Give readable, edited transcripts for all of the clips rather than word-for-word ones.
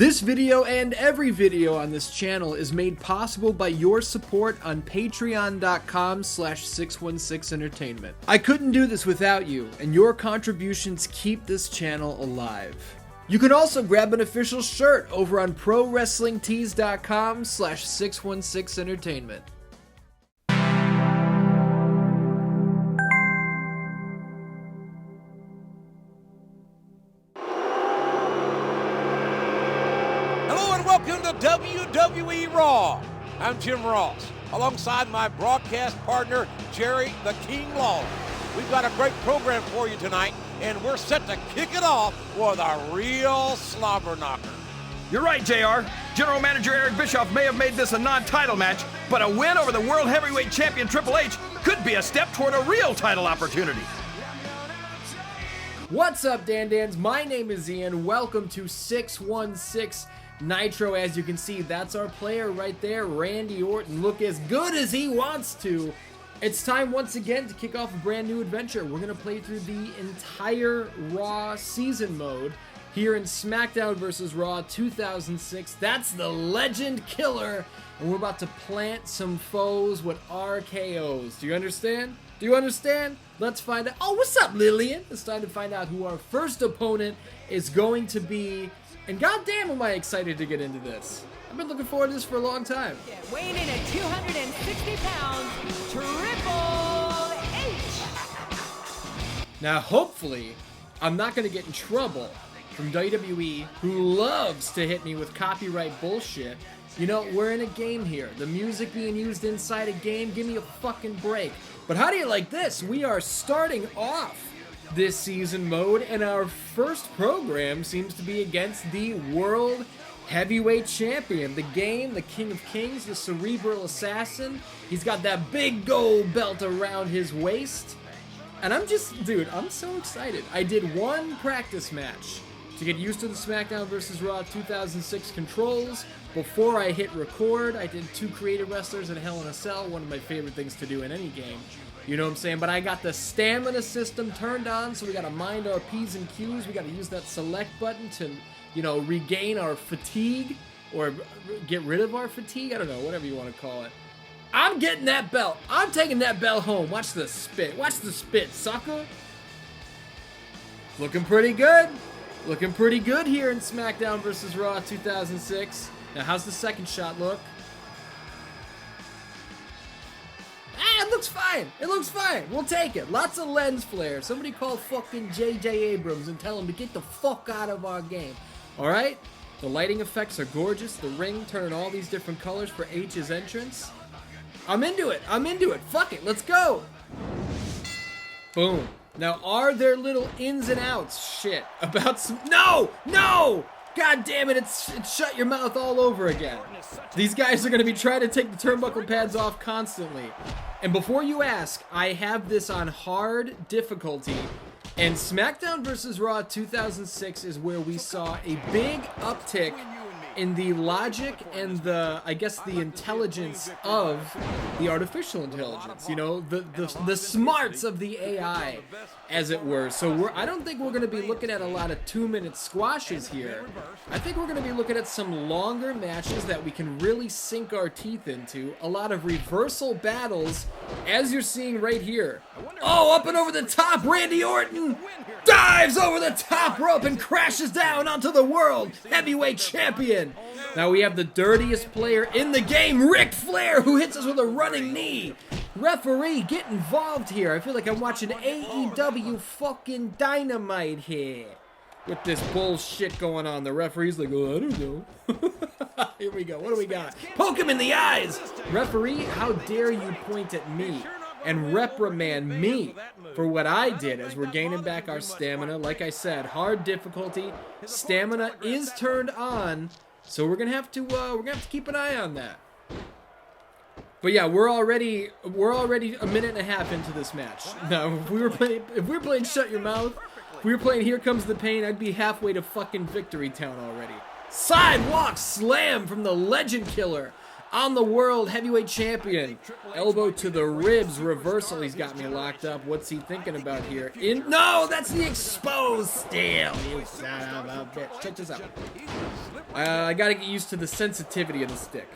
This video and every video on this channel is made possible by your support on patreon.com/616entertainment. I couldn't do this without you, and your contributions keep this channel alive. You can also grab an official shirt over on prowrestlingtees.com/616entertainment. Welcome to WWE Raw. I'm Jim Ross, alongside my broadcast partner, Jerry the King Lawler. We've got a great program for you tonight, and we're set to kick it off with a real slobber knocker. You're right, JR. General Manager Eric Bischoff may have made this a non-title match, but a win over the World Heavyweight Champion Triple H could be a step toward a real title opportunity. What's up, Dan-Dans? My name is Ian. Welcome to 616 Nitro. As you can see, that's our player right there, Randy Orton. Look as good as he wants to. It's time once again to kick off a brand new adventure. We're going to play through the entire Raw season mode here in SmackDown vs. Raw 2006. That's the Legend Killer, and we're about to plant some foes with RKOs. Do you understand? Do you understand? Let's find out. Oh, what's up, Lillian? It's time to find out who our first opponent is going to be. And goddamn, am I excited to get into this. I've been looking forward to this for a long time. Weighing in at 260 pounds, Triple H. Now, hopefully, I'm not going to get in trouble from WWE, who loves to hit me with copyright bullshit. You know, we're in a game here. The music being used inside a game, give me a fucking break. But how do you like this? We are starting off this season mode, and our first program seems to be against the World Heavyweight Champion. The Game, the King of Kings, the Cerebral Assassin. He's got that big gold belt around his waist. And I'm just, dude, I'm so excited. I did one practice match to get used to the SmackDown vs. Raw 2006 controls. Before I hit record, I did 2 creative wrestlers in Hell in a Cell, one of my favorite things to do in any game. You know what I'm saying? But I got the stamina system turned on, so we got to mind our P's and Q's. We got to use that select button to, you know, regain our fatigue or get rid of our fatigue. I don't know, whatever you want to call it. I'm getting that belt. I'm taking that belt home. Watch the spit. Watch the spit, sucker. Looking pretty good. Looking pretty good here in SmackDown vs. Raw 2006. Now, how's the second shot look? Ah, it looks fine. It looks fine. We'll take it. Lots of lens flare. Somebody call fucking J.J. Abrams and tell him to get the fuck out of our game. Alright? The lighting effects are gorgeous. The ring turning all these different colors for H's entrance. I'm into it. I'm into it. Fuck it. Let's go. Boom. Now, are there little ins and outs shit about some... No! No! God damn it, it's shut your mouth all over again. These guys are going to be trying to take the turnbuckle pads off constantly. And before you ask, I have this on hard difficulty. And SmackDown vs. Raw 2006 is where we saw a big uptick in the logic and the, I guess, the intelligence of the artificial intelligence, you know, the smarts of the AI, as it were. So I don't think we're going to be looking at a lot of 2-minute squashes here. I think we're going to be looking at some longer matches that we can really sink our teeth into. A lot of reversal battles, as you're seeing right here. Oh, up and over the top, Randy Orton dives over the top rope and crashes down onto the World Heavyweight Champion. Now we have the dirtiest player in the game, Ric Flair, who hits us with a running knee. Referee, get involved here. I feel like I'm watching AEW fucking Dynamite here with this bullshit going on. The referee's like, oh, I don't know. Here we go. What do we got? Poke him in the eyes. Referee, how dare you point at me and reprimand me for what I did as we're gaining back our stamina. Like I said, hard difficulty. Stamina is turned on, so we're gonna have to keep an eye on that. But yeah, we're already a minute and a half into this match. Now, if we were playing Shut Your Mouth, if we were playing Here Comes the Pain, I'd be halfway to fucking Victory Town already. Sidewalk slam from the Legend Killer. on the World Heavyweight Champion. Elbow to the ribs, reversal. He's got me locked up. What's he thinking about here? No, that's the exposed steel. You son of a bitch. Check this out. I gotta get used to the sensitivity of the stick.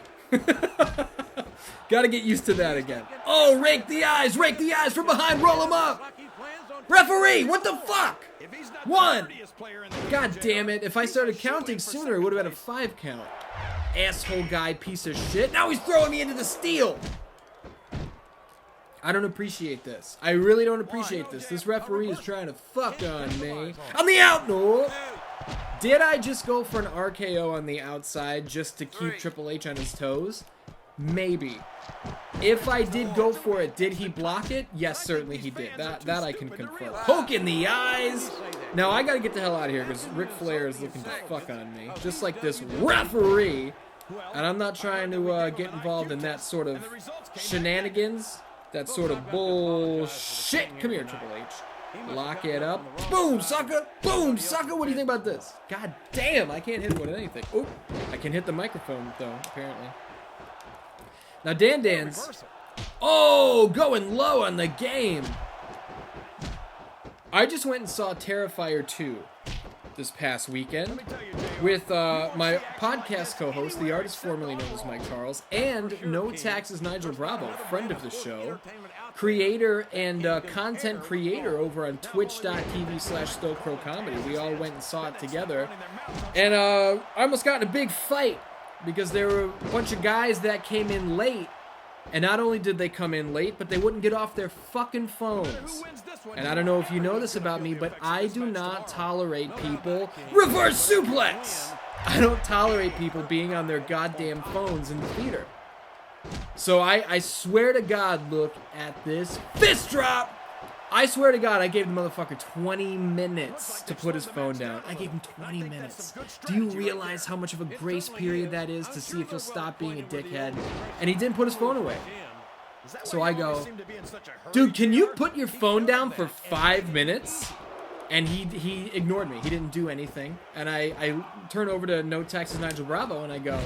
Gotta get used to that again. Oh, rake the eyes from behind, roll him up. Referee, what the fuck? 1. God damn it. If I started counting sooner, it would have been a 5 count. Asshole guy, piece of shit. Now he's throwing me into the steel. I don't appreciate this. I really don't appreciate this. This referee is trying to fuck on me. On the out. No. Did I just go for an RKO on the outside just to keep Triple H on his toes? Maybe. If I did go for it, did he block it? Yes, certainly he did. That I can confirm. Poke in the eyes. Now I gotta get the hell out of here because Ric Flair is looking to fuck on me. Just like this referee. And I'm not trying to get involved in that sort of shenanigans. That sort of bullshit. Come here, Triple H. Lock it up. Boom, sucker. Boom, sucker. What do you think about this? God damn, I can't hit it with anything. Oh, I can hit the microphone, though, apparently. Now, Dan's, going low on the game. I just went and saw Terrifier 2 this past weekend with my podcast co-host, the artist formerly known as Mike Charles, and No Taxes Nigel Bravo, friend of the show, creator and content creator over on twitch.tv/StokeCrowComedy. We all went and saw it together, and I almost got in a big fight because there were a bunch of guys that came in late, and not only did they come in late, but they wouldn't get off their fucking phones. And I don't know if you know this about me, but I do not tolerate people. Reverse suplex! I don't tolerate people being on their goddamn phones in the theater. So I swear to God, look at this fist drop! I swear to God, I gave the motherfucker 20 minutes to put his phone down. I gave him 20 minutes. Do you realize how much of a grace period that is to see if he'll stop being a dickhead? And he didn't put his phone away. So I go, dude, can you put your phone down for 5 minutes? And he ignored me. He didn't do anything. And I turn over to No Taxes Nigel Bravo and I go,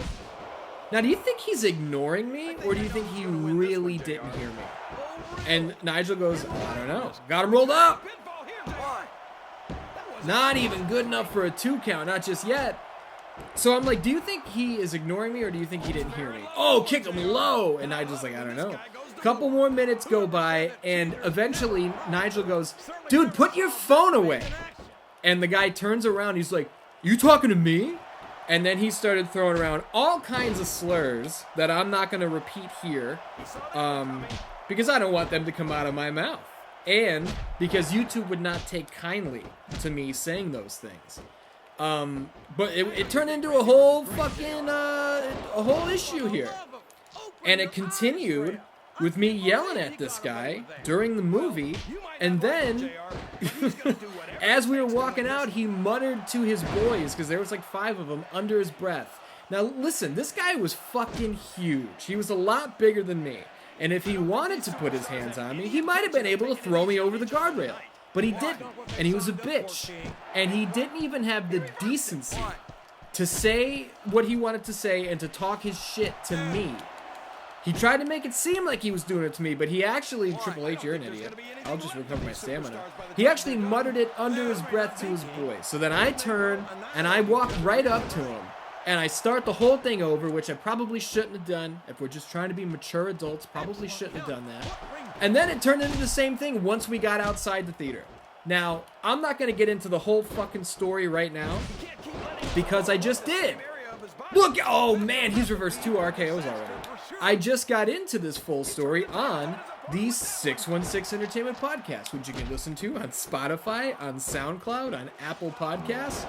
now do you think he's ignoring me or do you think he really didn't hear me? And Nigel goes, I don't know. Got him rolled up. Not even good enough for a 2 count. Not just yet. So I'm like, do you think he is ignoring me or do you think he didn't hear me? Oh, kick him low. And Nigel's like, I don't know. Couple more minutes go by and eventually Nigel goes, dude, put your phone away. And the guy turns around. He's like, you talking to me? And then he started throwing around all kinds of slurs that I'm not going to repeat here. Because I don't want them to come out of my mouth. And because YouTube would not take kindly to me saying those things. But it turned into a whole fucking, a whole issue here. And it continued with me yelling at this guy during the movie. And then, as we were walking out, he muttered to his boys, because there was like 5 of them, under his breath. Now listen, this guy was fucking huge. He was a lot bigger than me. And if he wanted to put his hands on me, he might have been able to throw me over the guardrail. But he didn't. And he was a bitch. And he didn't even have the decency to say what he wanted to say and to talk his shit to me. He tried to make it seem like he was doing it to me, but he actually, Triple H, you're an idiot. I'll just recover my stamina. He actually muttered it under his breath to his boys. So then I turn and I walk right up to him. And I start the whole thing over, which I probably shouldn't have done. If we're just trying to be mature adults, probably shouldn't have done that. And then it turned into the same thing once we got outside the theater. Now, I'm not going to get into the whole fucking story right now, because I just did. Look, oh man, he's reversed 2 RKOs already. I just got into this full story on the 616 Entertainment Podcast, which you can listen to on Spotify, on SoundCloud, on Apple Podcasts.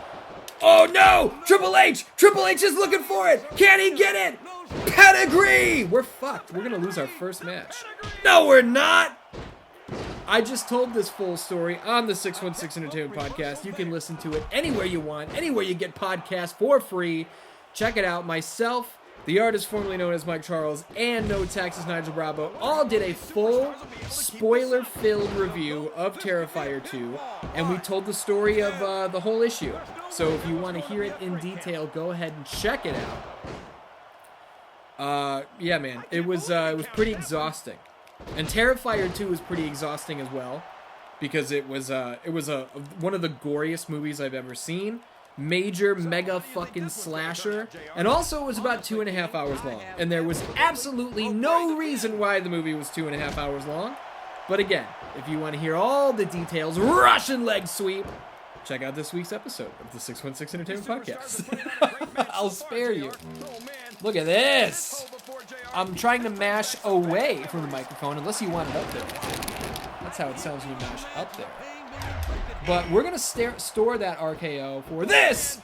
Oh no! Triple H! Triple H is looking for it! Can he get it? Pedigree! We're fucked. We're gonna lose our first match. No, we're not! I just told this full story on the 616 Entertainment Podcast. You can listen to it anywhere you want, anywhere you get podcasts for free. Check it out. Myself, the artist formerly known as Mike Charles, and No Taxes Nigel Bravo all did a full spoiler-filled review of Terrifier 2, and we told the story of the whole issue. So if you want to hear it in detail, go ahead and check it out. Yeah, man, it was pretty exhausting, and Terrifier 2 was pretty exhausting as well, because it was one of the goriest movies I've ever seen. Major mega fucking slasher, and also it was about 2.5 hours long, and there was absolutely no reason why the movie was 2.5 hours long. But again, if you want to hear all the details, Russian leg sweep, check out this week's episode of the 616 Entertainment Podcast. I'll spare you. Look at this. I'm trying to mash away from the microphone unless you want it up there. That's how it sounds when you mash up there. But we're going to store that RKO for this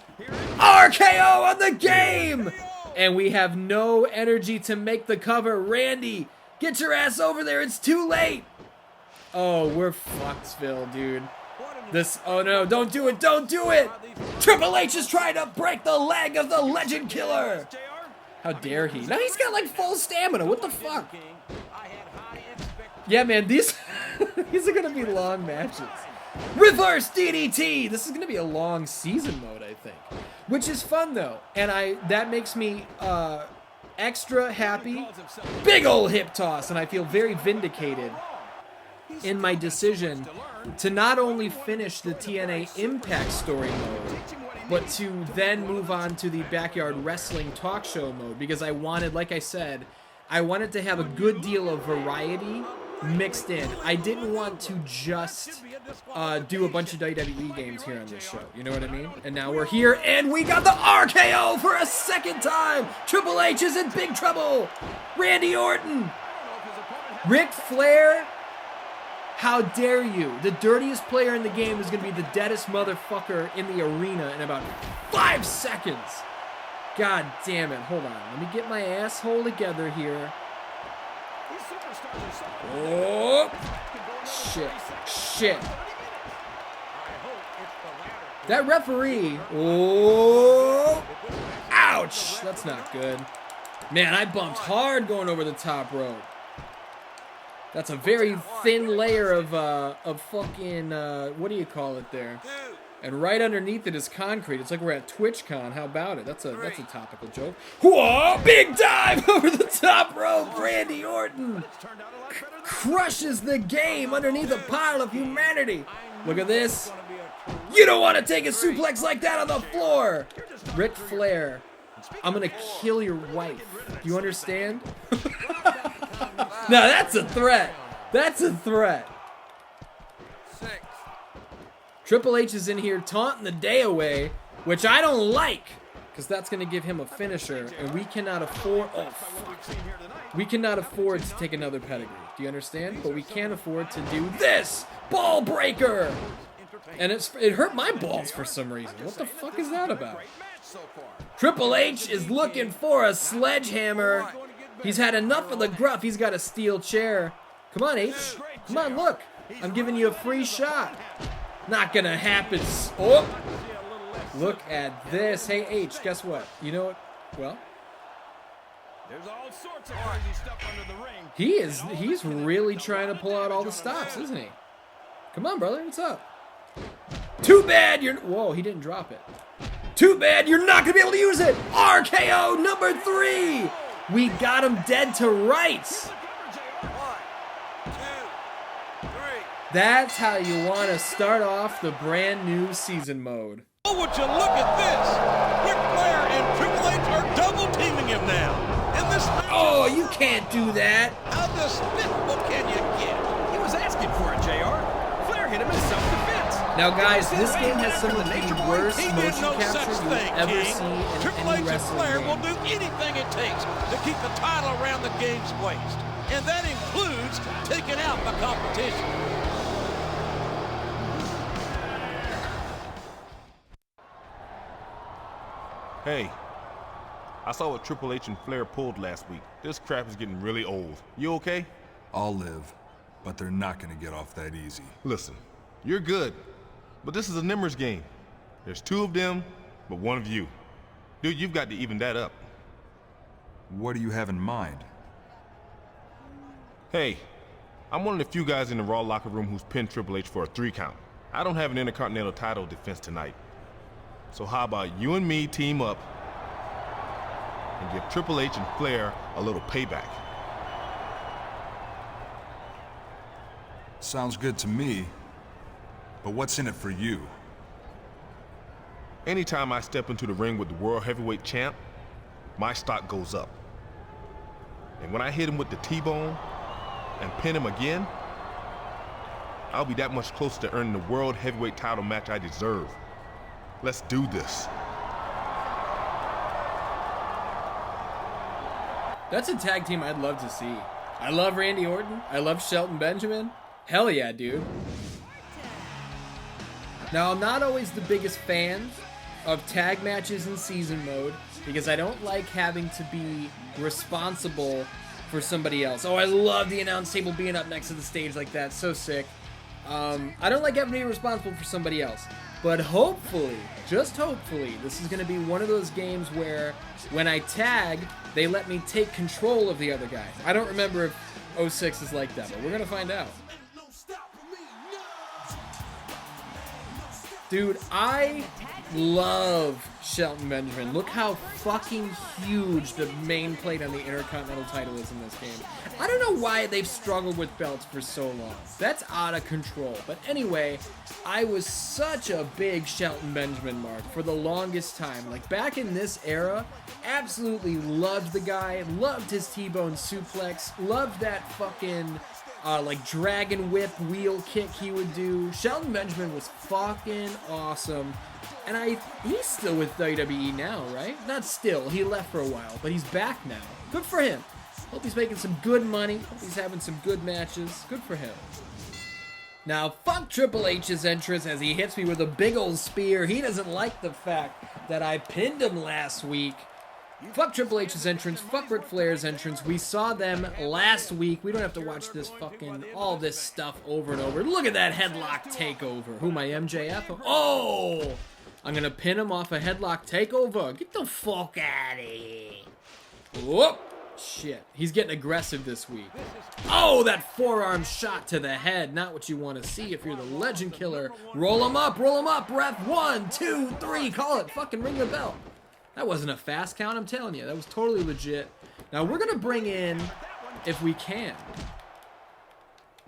RKO on the game. And we have no energy to make the cover. Randy, get your ass over there. It's too late. Oh, we're fucked, Phil, dude. Oh no, don't do it, don't do it! Triple H is trying to break the leg of the Legend Killer! How dare he? Now he's got like full stamina, what the fuck? Yeah, man, these are gonna be long matches. Reverse DDT! This is gonna be a long season mode, I think. Which is fun though, and that makes me extra happy. Big ol' hip toss, and I feel very vindicated in my decision to not only finish the TNA Impact story mode, but to then move on to the Backyard Wrestling talk show mode, because I wanted, like I said, I wanted to have a good deal of variety mixed in. I didn't want to just do a bunch of WWE games here on this show, you know what I mean? And now we're here, and we got the RKO for a second time! Triple H is in big trouble! Randy Orton! Ric Flair? How dare you? The dirtiest player in the game is going to be the deadest motherfucker in the arena in about 5 seconds. God damn it. Hold on. Let me get my asshole together here. Oh. Shit. That referee. Oh. Ouch. That's not good. Man, I bumped hard going over the top rope. That's a very thin layer of fucking, what do you call it there? And right underneath it is concrete. It's like we're at TwitchCon. How about it? That's a topical joke. Whoa! Big dive over the top rope. Randy Orton crushes the game underneath a pile of humanity. Look at this. You don't want to take a suplex like that on the floor. Ric Flair, I'm going to kill your wife. Do you understand? Now that's a threat. That's a threat. Triple H is in here taunting the day away, which I don't like, because that's going to give him a finisher, and we cannot afford. Oh, fuck. We cannot afford to take another pedigree. Do you understand? But we can't afford to do this ball breaker. And it hurt my balls for some reason. What the fuck is that about? Triple H is looking for a sledgehammer. He's had enough of the gruff. He's got a steel chair. Come on, H. Come on, look. I'm giving you a free shot. Not gonna happen. Oh! Look at this. Hey, H, guess what? You know what? Well, there's all sorts of crazy stuff under the ring. He's really trying to pull out all the stops, isn't he? Come on, brother. What's up? Too bad you're... Whoa, he didn't drop it. Too bad you're not gonna be able to use it. RKO number 3. We got him dead to rights. That's how you want to start off the brand new season mode. Oh, would you look at this? Ric Flair and Triple H are double teaming him now. And this oh, you can't do that. How despicable can you get? He was asking for it, JR. Flair hit him in self-defense. Now, guys, this game has some of the worst He motion did no capture such you'll thing, ever King. see in Triple any H and wrestling Flair game. will do anything it takes to keep the title around the game's waist. And that includes taking out the competition. Hey, I saw what Triple H and Flair pulled last week. This crap is getting really old. You okay? I'll live, but they're not gonna get off that easy. Listen, you're good, but this is a numbers game. There's 2 of them, but 1 of you. Dude, you've got to even that up. What do you have in mind? Hey, I'm one of the few guys in the Raw locker room who's pinned Triple H for a 3 count. I don't have an Intercontinental title defense tonight. So how about you and me team up and give Triple H and Flair a little payback. Sounds good to me, but what's in it for you? Anytime I step into the ring with the World Heavyweight Champ, my stock goes up. And when I hit him with the T-bone and pin him again, I'll be that much closer to earning the World Heavyweight title match I deserve. Let's do this. That's a tag team I'd love to see. I love Randy Orton. I love Shelton Benjamin. Hell yeah, dude. Now, I'm not always the biggest fan of tag matches in season mode because I don't like having to be responsible for somebody else. Oh, I love the announce table being up next to the stage like that. So sick. I don't like having to be responsible for somebody else. But hopefully, just hopefully, this is going to be one of those games where when I tag, they let me take control of the other guy. I don't remember if 06 is like that, but we're going to find out. Dude, I love Shelton Benjamin. Look how fucking huge the main plate on the Intercontinental title is in this game. I don't know why they've struggled with belts for so long. That's out of control. But anyway, I was such a big Shelton Benjamin mark for the longest time. Like back in this era, absolutely loved the guy, loved his T-bone suplex, loved that fucking like dragon whip wheel kick he would do. Shelton Benjamin was fucking awesome. And he's still with WWE now, right? Not still, he left for a while, but he's back now. Good for him. Hope he's making some good money. Hope he's having some good matches. Good for him. Now, fuck Triple H's entrance as he hits me with a big old spear. He doesn't like the fact that I pinned him last week. Fuck Triple H's entrance, fuck Ric Flair's entrance. We saw them last week. We don't have to watch this all this stuff over and over. Look at that headlock takeover. Who, my MJF? Oh! I'm gonna pin him off a headlock takeover. Get the fuck out of here. Whoop! Shit. He's getting aggressive this week. Oh, that forearm shot to the head. Not what you want to see if you're the legend killer. Roll him up, ref. 1, 2, 3. Call it. Fucking ring the bell. That wasn't a fast count, I'm telling you. That was totally legit. Now, we're going to bring in, if we can.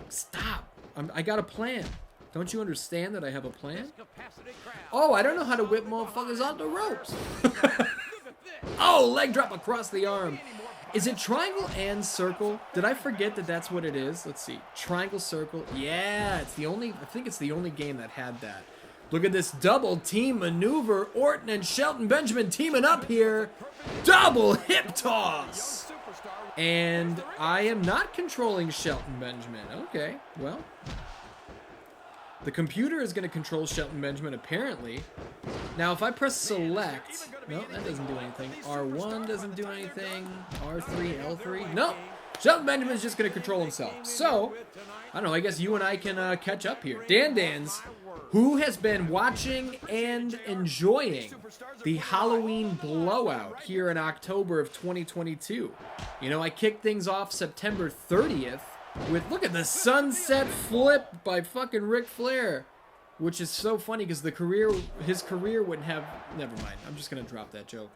Stop. I got a plan. Don't you understand that I have a plan? Oh, I don't know how to whip motherfuckers off the ropes. Oh, leg drop across the arm. Is it triangle and circle? Did I forget that that's what it is? Let's see. Triangle, circle. Yeah, I think it's the only game that had that. Look at this double team maneuver. Orton and Shelton Benjamin teaming up here. Double hip toss. And I am not controlling Shelton Benjamin. Okay, well. The computer is going to control Shelton Benjamin, apparently. Now, if I press select... No, that doesn't do anything. R1 doesn't do anything. R3, L3. No! Shelton Benjamin's just going to control himself. So, I don't know, I guess you and I can catch up here. Dans, who has been watching and enjoying the Halloween blowout here in October of 2022. You know, I kicked things off September 30th with, look at the sunset flip by fucking Ric Flair, which is so funny because his career wouldn't have, never mind, I'm just going to drop that joke.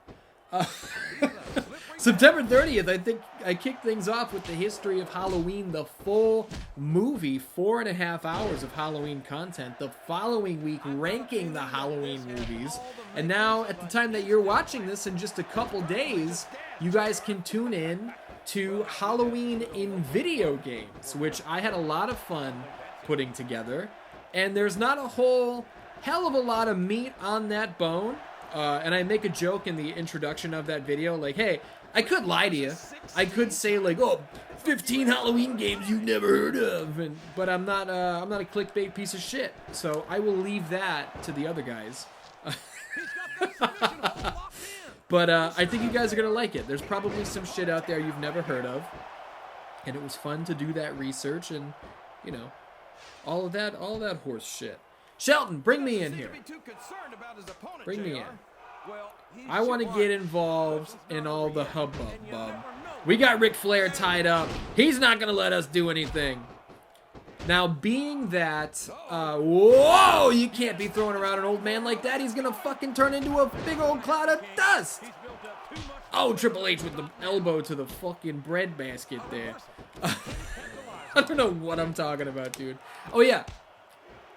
September 30th, I think I kicked things off with the history of Halloween, the full movie, 4.5 hours of Halloween content. The following week, ranking the Halloween movies. And now, at the time that you're watching this, in just a couple days, you guys can tune in to Halloween in video games, which I had a lot of fun putting together. And there's not a whole hell of a lot of meat on that bone. And I make a joke in the introduction of that video, like, hey, I could lie to you. I could say, like, oh, 15 Halloween games you've never heard of. But I'm not a clickbait piece of shit. So I will leave that to the other guys. But I think you guys are going to like it. There's probably some shit out there you've never heard of. And it was fun to do that research and, you know, all of that horse shit. Shelton, bring me in here. Bring me in. I want to get involved in all the hubbub. We got Ric Flair tied up. He's not going to let us do anything. Now, being that, whoa, you can't be throwing around an old man like that. He's going to fucking turn into a big old cloud of dust. Oh, Triple H with the elbow to the fucking bread basket there. I don't know what I'm talking about, dude. Oh, yeah.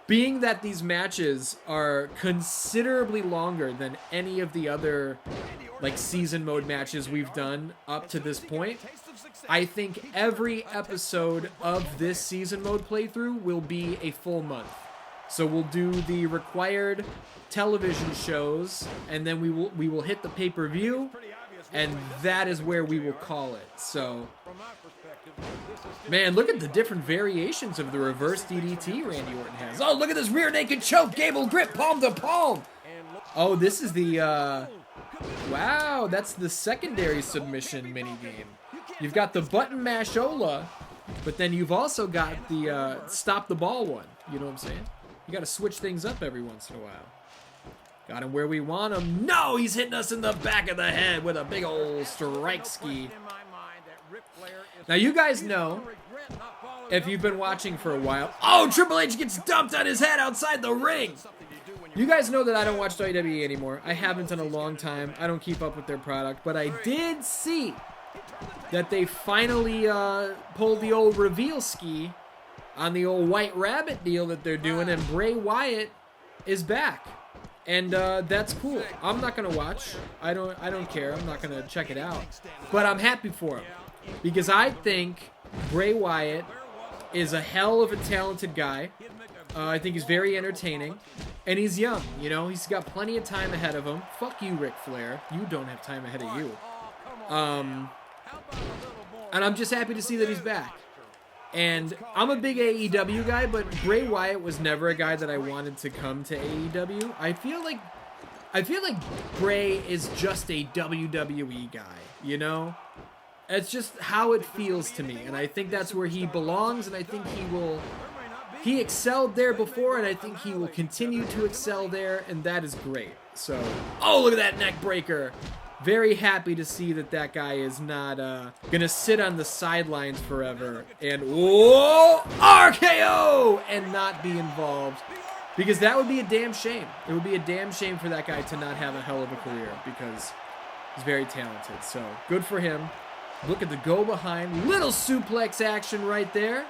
Being that these matches are considerably longer than any of the other, like, season mode matches we've done up to this point, I think every episode of this season mode playthrough will be a full month. So we'll do the required television shows, and then we will hit the pay-per-view, and that is where we will call it. So, man, look at the different variations of the reverse DDT Randy Orton has. Oh, look at this rear naked choke, Gable grip, palm to palm. Oh, this is the, wow, that's the secondary submission minigame. You've got the button mashola, but then you've also got the stop the ball one. You know what I'm saying? You got to switch things up every once in a while. Got him where we want him. No, he's hitting us in the back of the head with a big old strike ski. Now, you guys know, if you've been watching for a while, oh, Triple H gets dumped on his head outside the ring. You guys know that I don't watch WWE anymore. I haven't in a long time. I don't keep up with their product, but I did see that they finally pulled the old reveal ski on the old White Rabbit deal that they're doing, and Bray Wyatt is back. And that's cool. I'm not gonna watch. I don't care. I'm not gonna check it out. But I'm happy for him because I think Bray Wyatt is a hell of a talented guy. I think he's very entertaining, and he's young. You know, he's got plenty of time ahead of him. Fuck you, Ric Flair. You don't have time ahead of you. And I'm just happy to see that he's back. And I'm a big AEW guy, but Bray Wyatt was never a guy that I wanted to come to AEW. I feel like Bray is just a WWE guy, you know? It's just how it feels to me, and I think that's where he belongs, and I think he excelled there before, and I think he will continue to excel there, and that is great. So, oh, look at that neck breaker. Very happy to see that guy is not gonna sit on the sidelines forever and whoa, RKO and not be involved, because that would be a damn shame. It would be a damn shame for that guy to not have a hell of a career because he's very talented. So good for him. Look at the go behind, little suplex action right there.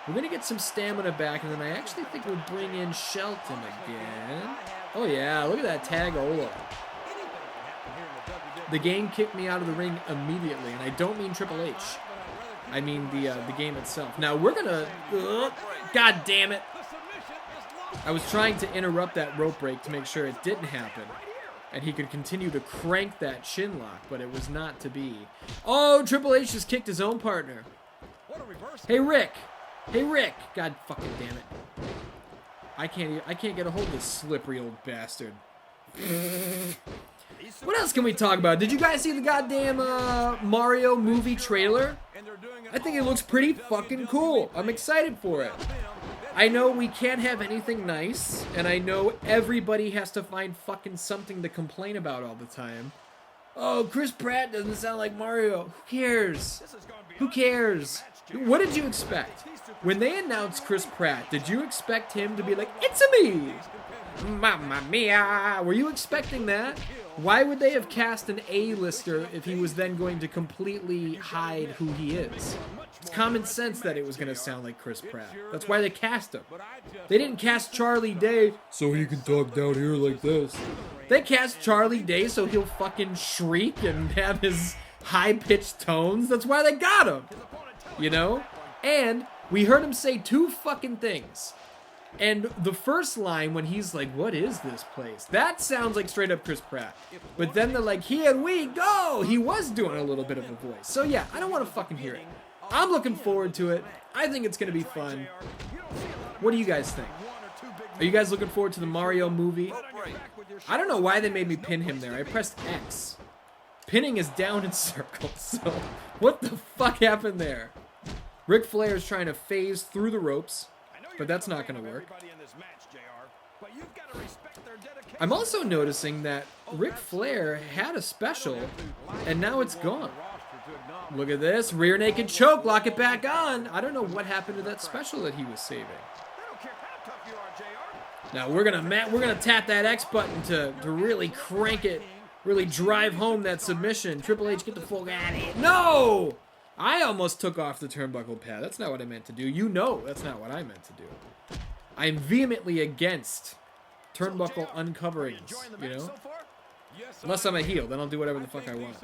We're gonna get some stamina back, and then I actually think we'll bring in Shelton again. Oh yeah, look at that tag Ola. The game kicked me out of the ring immediately, and I don't mean Triple H. I mean the game itself. Now we're gonna, God damn it! I was trying to interrupt that rope break to make sure it didn't happen, and he could continue to crank that shin lock, but it was not to be. Oh, Triple H just kicked his own partner. Hey Rick, God fucking damn it! I can't get a hold of this slippery old bastard. What else can we talk about? Did you guys see the goddamn Mario movie trailer? I think it looks pretty fucking cool. I'm excited for it. I know we can't have anything nice, and I know everybody has to find fucking something to complain about all the time. Oh, Chris Pratt doesn't sound like Mario. Who cares? Who cares? What did you expect? When they announced Chris Pratt, did you expect him to be like, "It's me, Mamma Mia"? Were you expecting that? Why would they have cast an A-lister if he was then going to completely hide who he is? It's common sense that it was going to sound like Chris Pratt. That's why they cast him. They didn't cast Charlie Day so he can talk down here like this. They cast Charlie Day so he'll fucking shriek and have his high-pitched tones. That's why they got him. You know? And we heard him say two fucking things. And the first line, when he's like, "What is this place?" That sounds like straight up Chris Pratt. But then they're like, "Here we go!" He was doing a little bit of a voice. So yeah, I don't want to fucking hear it. I'm looking forward to it. I think it's going to be fun. What do you guys think? Are you guys looking forward to the Mario movie? I don't know why they made me pin him there. I pressed X. Pinning is down in circles. So what the fuck happened there? Ric Flair is trying to phase through the ropes, but that's not going to work. I'm also noticing that Ric Flair had a special, and now it's gone. Look at this. Rear naked choke. Lock it back on. I don't know what happened to that special that he was saving. Now we're gonna tap that X button to really crank it really drive home that submission. Triple H, get the fuck out of here. No! I almost took off the turnbuckle pad. That's not what I meant to do. You know that's not what I meant to do. I'm vehemently against turnbuckle uncoverings, you know? Unless I'm a heel, then I'll do whatever the fuck I want.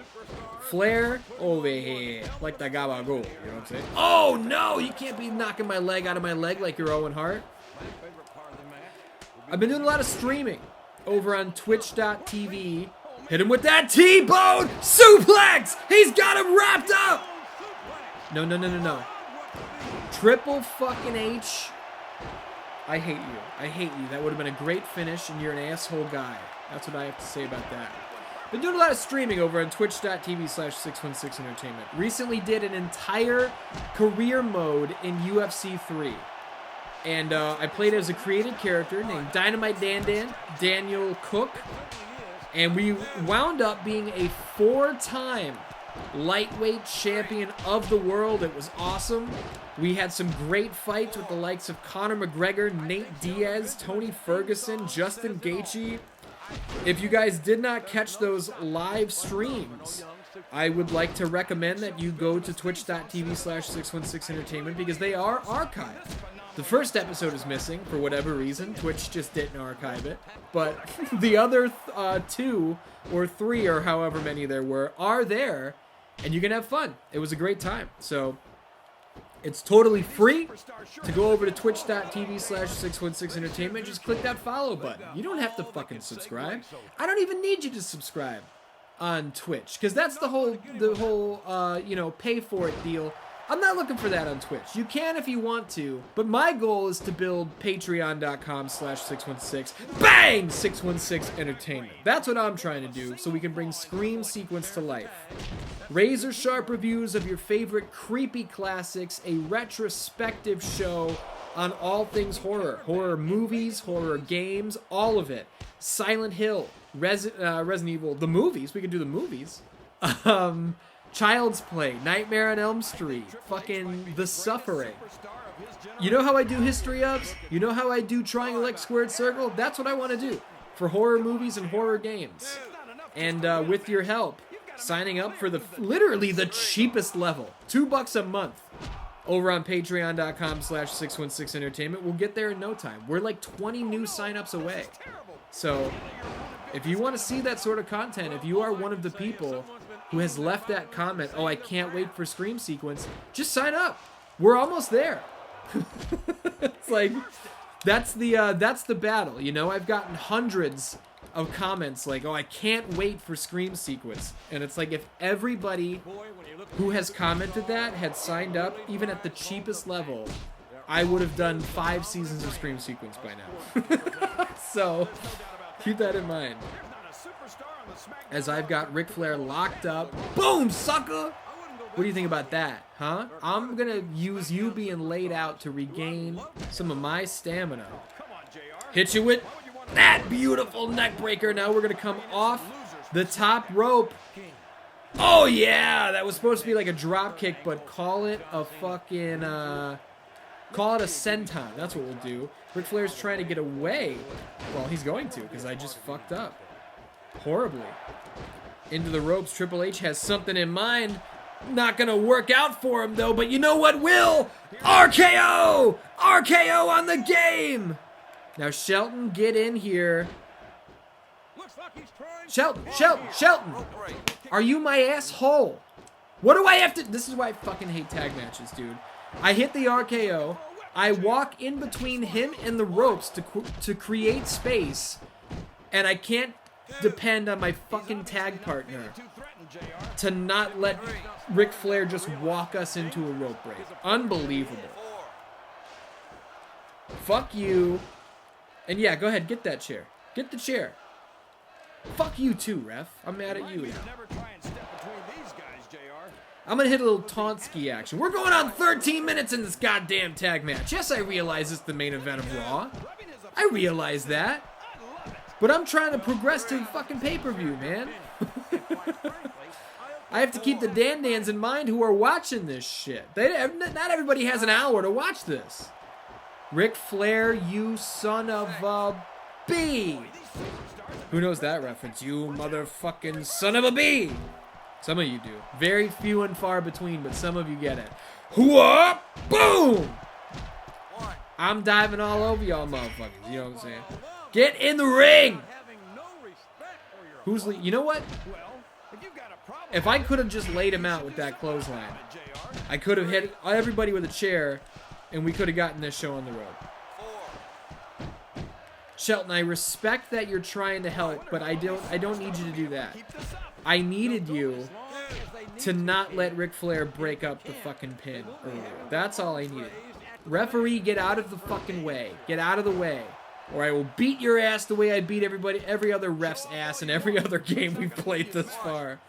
Flair over here, like the gabagool, you know what I'm saying? Oh no, you can't be knocking my leg out of my leg like you're Owen Hart. I've been doing a lot of streaming over on twitch.tv. Hit him with that T-bone suplex! He's got him wrapped up! No, no, no, no, no. Triple fucking H. I hate you. I hate you. That would have been a great finish, and you're an asshole guy. That's what I have to say about that. Been doing a lot of streaming over on twitch.tv/616Entertainment. Recently did an entire career mode in UFC 3. And I played as a created character named Dynamite Daniel Cook. And we wound up being a 4-time lightweight champion of the world. It was awesome. We had some great fights with the likes of Conor McGregor, Nate Diaz, Tony Ferguson, Justin Gaethje. If you guys did not catch those live streams, I would like to recommend that you go to twitch.tv/616Entertainment because they are archived. The first episode is missing for whatever reason. Twitch just didn't archive it. But the other 2 or 3 or however many there were are there, and you can have fun. It was a great time. So it's totally free to go over to twitch.tv/616Entertainment. Just click that follow button. You don't have to fucking subscribe. I don't even need you to subscribe on Twitch because that's the whole pay for it deal. I'm not looking for that on Twitch. You can if you want to, but my goal is to build patreon.com/616 bang 616 Entertainment. That's what I'm trying to do so we can bring Scream Sequence to life. Razor sharp reviews of your favorite creepy classics, a retrospective show on all things horror. Horror movies, horror games, all of it. Silent Hill, Resident Evil, the movies. We can do the movies. Child's Play, Nightmare on Elm Street, fucking The Suffering. You know how I do history ofs? You know how I do triangle X squared circle? That's what I want to do for horror movies and horror games. And with your help, signing up for literally the cheapest level, $2 a month, over on patreon.com/616Entertainment. We'll get there in no time. We're like 20 new signups away. So if you want to see that sort of content, if you are one of the people who has left that comment, oh, I can't wait for Scream Sequence, just sign up. We're almost there. It's like, that's the battle, you know? I've gotten hundreds of comments like, oh, I can't wait for Scream Sequence. And it's like, if everybody who has commented that had signed up, even at the cheapest level, I would have done 5 seasons of Scream Sequence by now. So, keep that in mind. As I've got Ric Flair locked up. Boom, sucker! What do you think about that, huh? I'm gonna use you being laid out to regain some of my stamina. Hit you with that beautiful neck breaker. Now we're gonna come off the top rope. Oh yeah, that was supposed to be like a drop kick, but call it a fucking, call it a senton. That's what we'll do. Ric Flair's trying to get away. Well, he's going to, because I just fucked up horribly. Into the ropes. Triple H has something in mind. Not gonna work out for him though, but you know what will? RKO! RKO on the game! Now Shelton, get in here. Shelton! Are you my asshole? What do I have to... This is why I fucking hate tag matches, dude. I hit the RKO. I walk in between him and the ropes to create space, and I can't depend on my fucking tag partner to not let Ric Flair just walk us into a rope break. Unbelievable. Fuck you. And yeah, go ahead, get that chair. Get the chair. Fuck you too, ref. I'm mad at you now. I'm gonna hit a little taunt ski action. We're going on 13 minutes in this goddamn tag match. Yes, I realize it's the main event of Raw. I realize that. But I'm trying to progress to fucking pay-per-view, man. I have to keep the Dan-Dans in mind who are watching this shit. Not everybody has an hour to watch this. Ric Flair, you son of a B. Who knows that reference? You motherfucking son of a bee! Some of you do. Very few and far between, but some of you get it. Whoop! Boom! I'm diving all over y'all motherfuckers. You know what I'm saying? Get in the ring! You know what? If I could have just laid him out with that clothesline, I could have hit everybody with a chair, and we could have gotten this show on the road. Shelton, I respect that you're trying to help, but I don't need you to do that. I needed you to not let Ric Flair break up the fucking pin earlier. That's all I needed. Referee, get out of the fucking way. Get out of the way. Or I will beat your ass the way I beat every other ref's ass in every other game we've played thus far.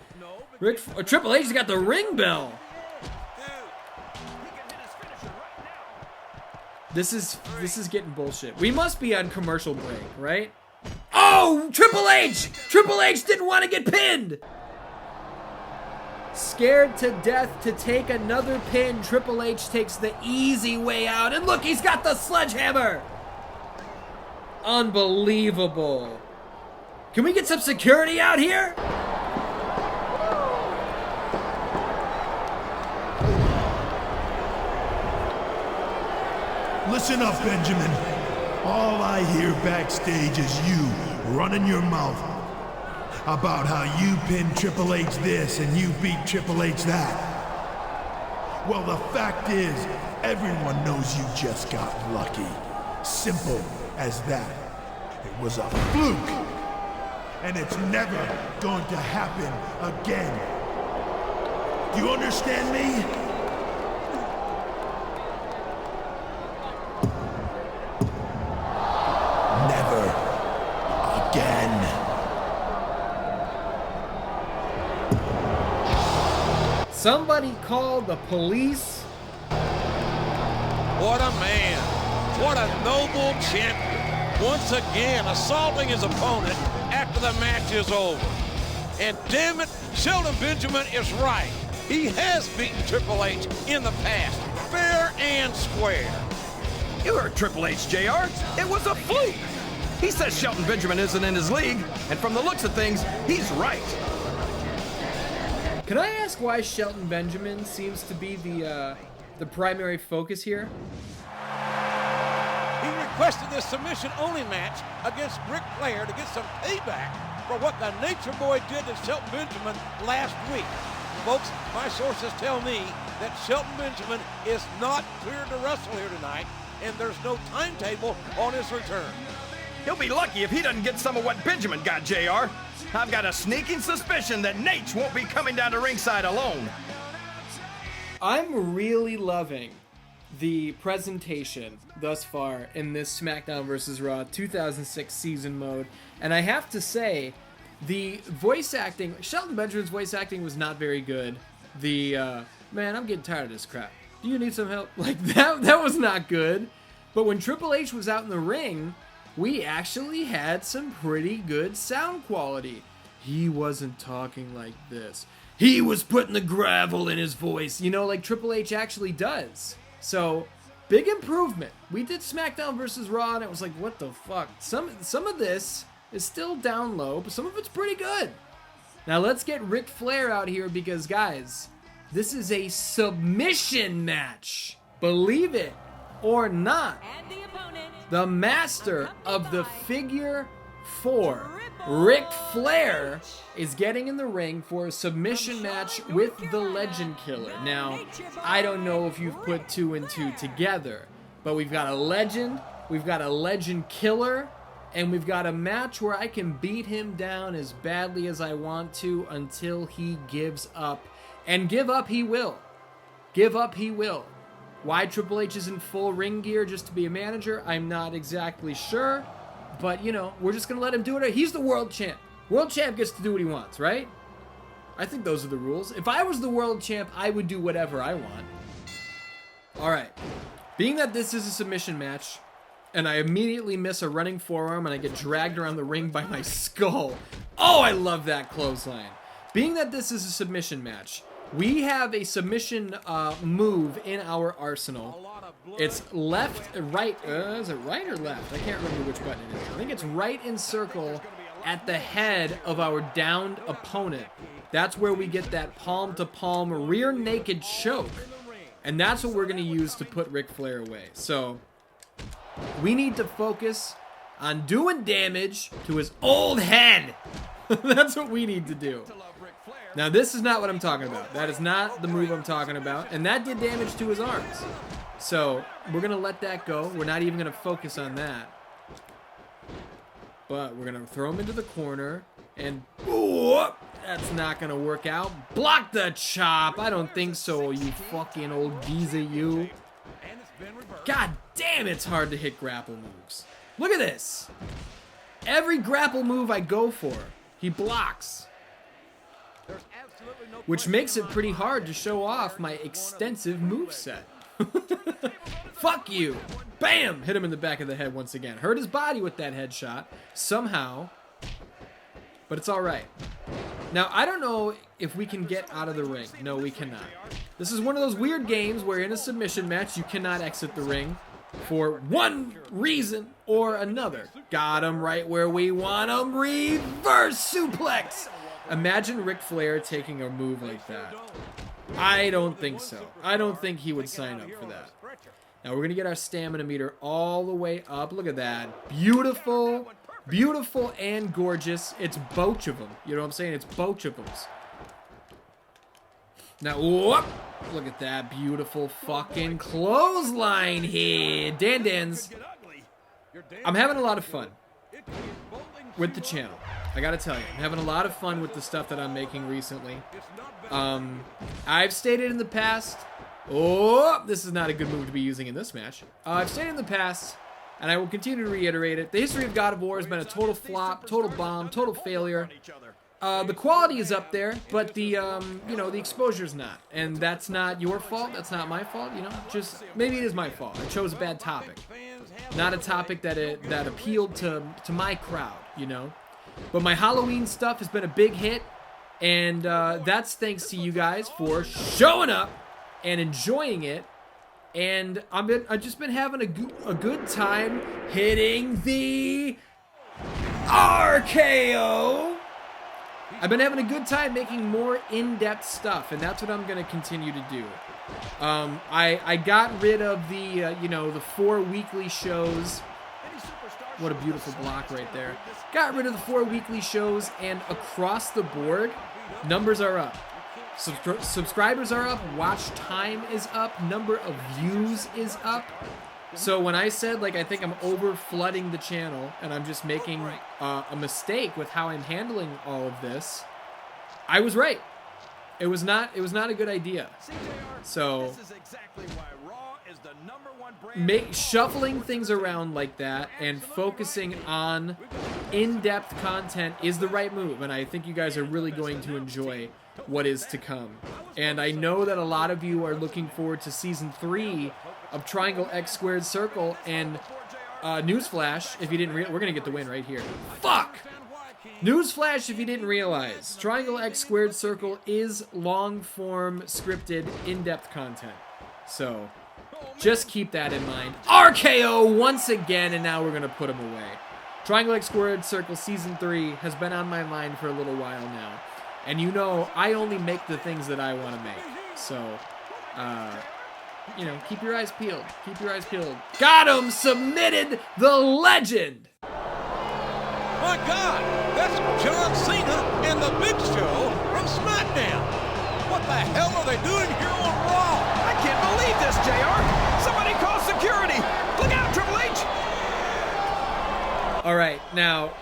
Triple H's got the ring bell. This is getting bullshit. We must be on commercial break, right? Oh, Triple H! Triple H didn't want to get pinned! Scared to death to take another pin, Triple H takes the easy way out. And look, he's got the sledgehammer! Unbelievable. Can we get some security out here? Listen up, Benjamin. All I hear backstage is you running your mouth about how you pinned Triple H this and you beat Triple H that. Well, the fact is, everyone knows you just got lucky. Simple as that. It was a fluke. And it's never going to happen again. Do you understand me? Never again. Somebody call the police. What a man. What a noble champion. Once again, assaulting his opponent after the match is over. And damn it, Shelton Benjamin is right. He has beaten Triple H in the past, fair and square. You heard Triple H, JR. It was a fluke. He says Shelton Benjamin isn't in his league, and from the looks of things, he's right. Can I ask why Shelton Benjamin seems to be the primary focus here? He requested this submission-only match against Ric Flair to get some payback for what the Nature Boy did to Shelton Benjamin last week. Folks, my sources tell me that Shelton Benjamin is not cleared to wrestle here tonight, and there's no timetable on his return. He'll be lucky if he doesn't get some of what Benjamin got, JR. I've got a sneaking suspicion that Nate won't be coming down to ringside alone. I'm really loving the presentation thus far in this SmackDown vs. Raw 2006 season mode. And I have to say, the voice acting, Shelton Benjamin's voice acting was not very good. Man, I'm getting tired of this crap. Do you need some help? Like, that was not good. But when Triple H was out in the ring, we actually had some pretty good sound quality. He wasn't talking like this. He was putting the gravel in his voice, you know, like Triple H actually does. So, big improvement. We did SmackDown vs. Raw, and it was like, what the fuck? Some of this is still down low, but some of it's pretty good. Now, let's get Ric Flair out here because, guys, this is a submission match. Believe it or not. And the opponent, The master of the figure four, Ric Flair, is getting in the ring for a submission match with the Legend Killer. Now, I don't know if you've put two and two together, but we've got a Legend, we've got a Legend Killer, and we've got a match where I can beat him down as badly as I want to until he gives up. And give up he will. Give up he will. Why Triple H is in full ring gear just to be a manager, I'm not exactly sure. But, you know, we're just going to let him do it. He's the world champ. World champ gets to do what he wants, right? I think those are the rules. If I was the world champ, I would do whatever I want. All right. Being that this is a submission match, and I immediately miss a running forearm and I get dragged around the ring by my skull. Oh, I love that clothesline. Being that this is a submission match, we have a submission move in our arsenal. It's left, right, is it right or left? I can't remember which button it is. I think it's right in circle at the head of our downed opponent. That's where we get that palm-to-palm rear naked choke. And that's what we're going to use to put Ric Flair away. So we need to focus on doing damage to his old head. That's what we need to do. Now, this is not what I'm talking about. That is not the move I'm talking about. And that did damage to his arms. So we're going to let that go. We're not even going to focus on that. But we're going to throw him into the corner. And ooh, that's not going to work out. Block the chop. I don't think so, you fucking old geezer, you. God damn, it's hard to hit grapple moves. Look at this. Every grapple move I go for, he blocks. Which makes it pretty hard to show off my extensive moveset. Fuck you. Bam! Hit him in the back of the head once again. Hurt his body with that headshot. Somehow. But it's alright. Now, I don't know if we can get out of the ring. No, we cannot. This is one of those weird games where in a submission match, you cannot exit the ring for one reason or another. Got him right where we want him. Reverse suplex! Imagine Ric Flair taking a move like that. I don't think so. I don't think he would sign up for that. Now we're going to get our stamina meter all the way up. Look at that. Beautiful. Beautiful and gorgeous. It's both of them. You know what I'm saying? It's both of them. Now, whoop. Look at that beautiful fucking clothesline here. Dan-Dans. I'm having a lot of fun with the channel. I gotta tell you, I'm having a lot of fun with the stuff that I'm making recently. I've stated in the past, this is not a good move to be using in this match. I've stated in the past, and I will continue to reiterate it, the history of God of War has been a total flop, total bomb, total failure. The quality is up there, but the, the exposure's not. And that's not your fault, that's not my fault, just, maybe it is my fault. I chose a bad topic. Not a topic that appealed to my crowd, But my Halloween stuff has been a big hit, and that's thanks to you guys for showing up and enjoying it. And I've just been having a good time hitting the RKO. I've been having a good time making more in-depth stuff, and that's what I'm going to continue to do. I got rid of the 4 weekly shows. What a beautiful block right there. Got rid of the 4 weekly shows, and across the board, numbers are up. Subscribers are up, watch time is up, number of views is up. So when I said, I think I'm over flooding the channel, and I'm just making a mistake with how I'm handling all of this, I was right. It was not a good idea. So shuffling things around like that and focusing on in-depth content is the right move, and I think you guys are really going to enjoy what is to come. And I know that a lot of you are looking forward to season 3 of Triangle X Squared Circle, and newsflash, if you didn't we're gonna get the win right here. Fuck! Newsflash, if you didn't realize, Triangle X Squared Circle is long-form, scripted, in-depth content. So, just keep that in mind. RKO once again, and now we're going to put him away. Triangle X Squared Circle Season 3 has been on my mind for a little while now. And I only make the things that I want to make. So, keep your eyes peeled. Keep your eyes peeled. Got him! Submitted the legend! My God, that's John Cena and the Big Show from SmackDown. What the hell are they doing here on Raw? I can't believe this, JR. Somebody call security. Look out, Triple H. All right, now,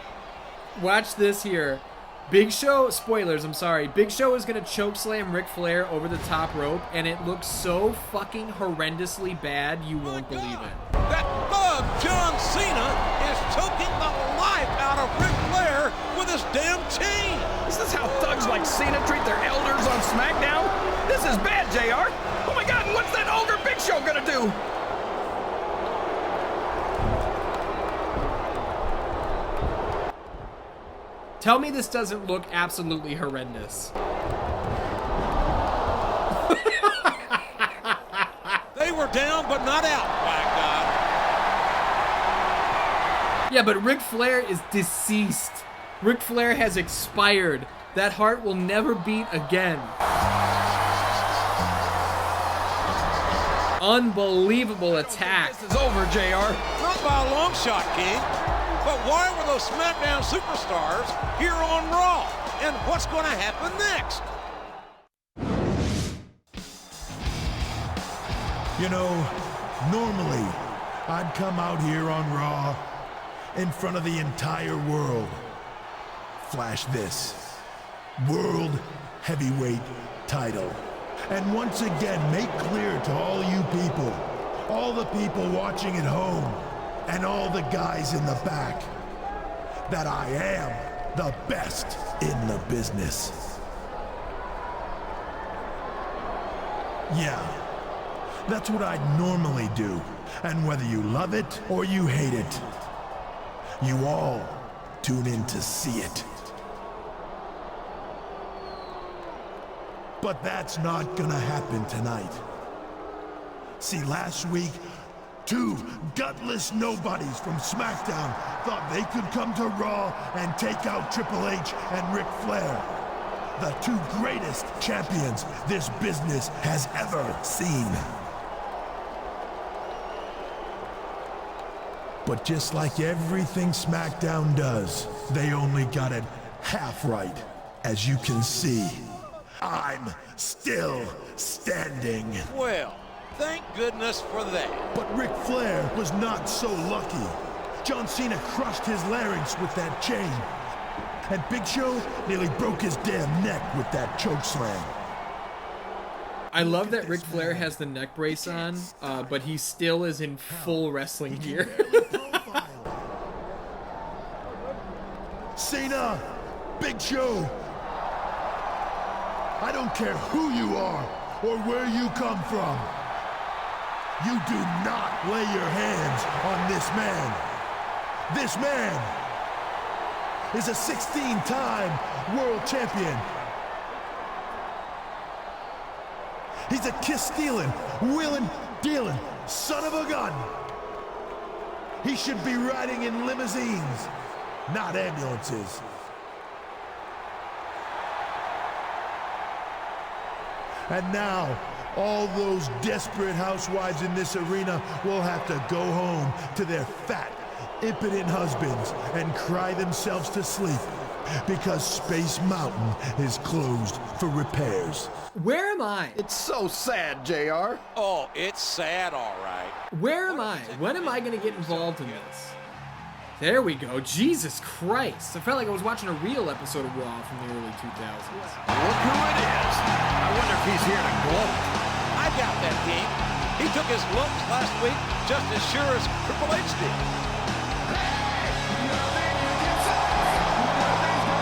watch this here. Big Show, spoilers, I'm sorry. Big Show is going to chokeslam Ric Flair over the top rope, and it looks so fucking horrendously bad, you won't believe it. That thug John Cena is choking the life out of Ric Flair with his damn chain. Is this how thugs like Cena treat their elders on SmackDown? This is bad, JR. Oh my God, what's that ogre Big Show gonna do? Tell me this doesn't look absolutely horrendous. They were down, but not out, by God. Yeah, but Ric Flair is deceased. Ric Flair has expired. That heart will never beat again. Unbelievable attack. This is over, JR. Not by a long shot, King. But why were those SmackDown superstars here on Raw? And what's going to happen next? You know, normally I'd come out here on Raw in front of the entire world. Flash this. World Heavyweight title. And once again, make clear to all you people, all the people watching at home, and all the guys in the back, that I am the best in the business. Yeah, that's what I'd normally do. And whether you love it or you hate it, you all tune in to see it. But that's not gonna happen tonight. See, last week, two gutless nobodies from SmackDown thought they could come to Raw and take out Triple H and Ric Flair, the two greatest champions this business has ever seen. But just like everything SmackDown does, they only got it half right, as you can see. I'm still standing. Well, thank goodness for that. But Ric Flair was not so lucky. John Cena crushed his larynx with that chain. And Big Show nearly broke his damn neck with that chokeslam. I love that Ric Flair has the neck brace on, but he still is in full wrestling gear. Cena, Big Show, I don't care who you are or where you come from. You do not lay your hands on this man. This man is a 16-time world champion. He's a kiss-stealing, wheeling-dealing son of a gun. He should be riding in limousines, not ambulances. And now, all those desperate housewives in this arena will have to go home to their fat, impotent husbands and cry themselves to sleep because Space Mountain is closed for repairs. Where am I? It's so sad, JR. Oh, it's sad, all right. Where am I? When am I going to get involved in this? There we go. Jesus Christ. I felt like I was watching a real episode of Raw from the early 2000s. Look who it is. I wonder if he's here to gloat. I doubt that, King. He took his lumps last week just as sure as Triple H did.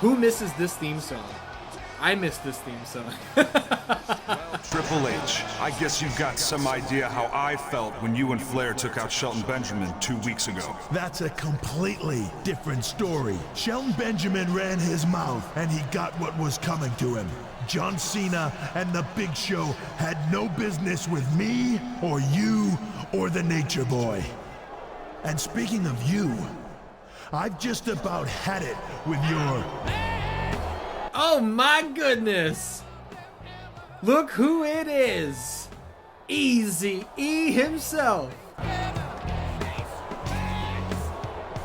Who misses this theme song? I miss this theme song. Triple H, I guess you've got some idea how I felt when you and Flair took out Shelton Benjamin 2 weeks ago. That's a completely different story. Shelton Benjamin ran his mouth and he got what was coming to him. John Cena and the Big Show had no business with me or you or the Nature Boy. And speaking of you, I've just about had it with your... Oh my goodness! Look who it is! Eazy-E himself!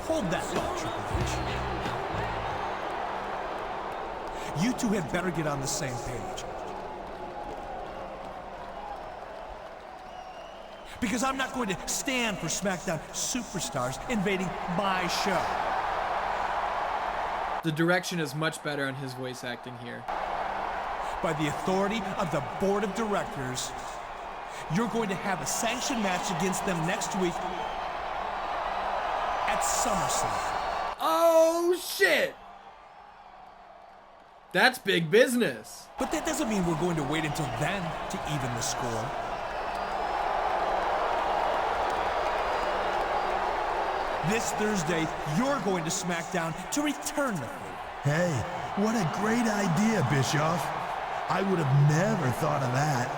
Hold that thought, Triple H. You two had better get on the same page. Because I'm not going to stand for SmackDown superstars invading my show. The direction is much better on his voice acting here. By the authority of the board of directors, you're going to have a sanctioned match against them next week at SummerSlam. Oh shit! That's big business. But that doesn't mean we're going to wait until then to even the score. This Thursday, you're going to SmackDown to return the favor. Hey, what a great idea, Bischoff. I would have never thought of that.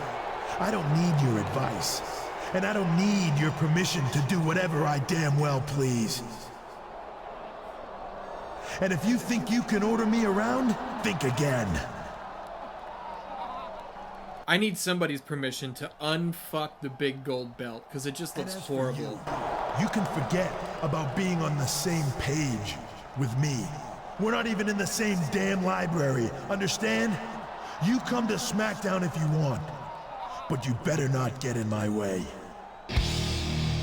I don't need your advice. And I don't need your permission to do whatever I damn well please. And if you think you can order me around, think again. I need somebody's permission to unfuck the big gold belt, because it just looks horrible. You can forget about being on the same page with me. We're not even in the same damn library, understand? You come to SmackDown if you want, but you better not get in my way.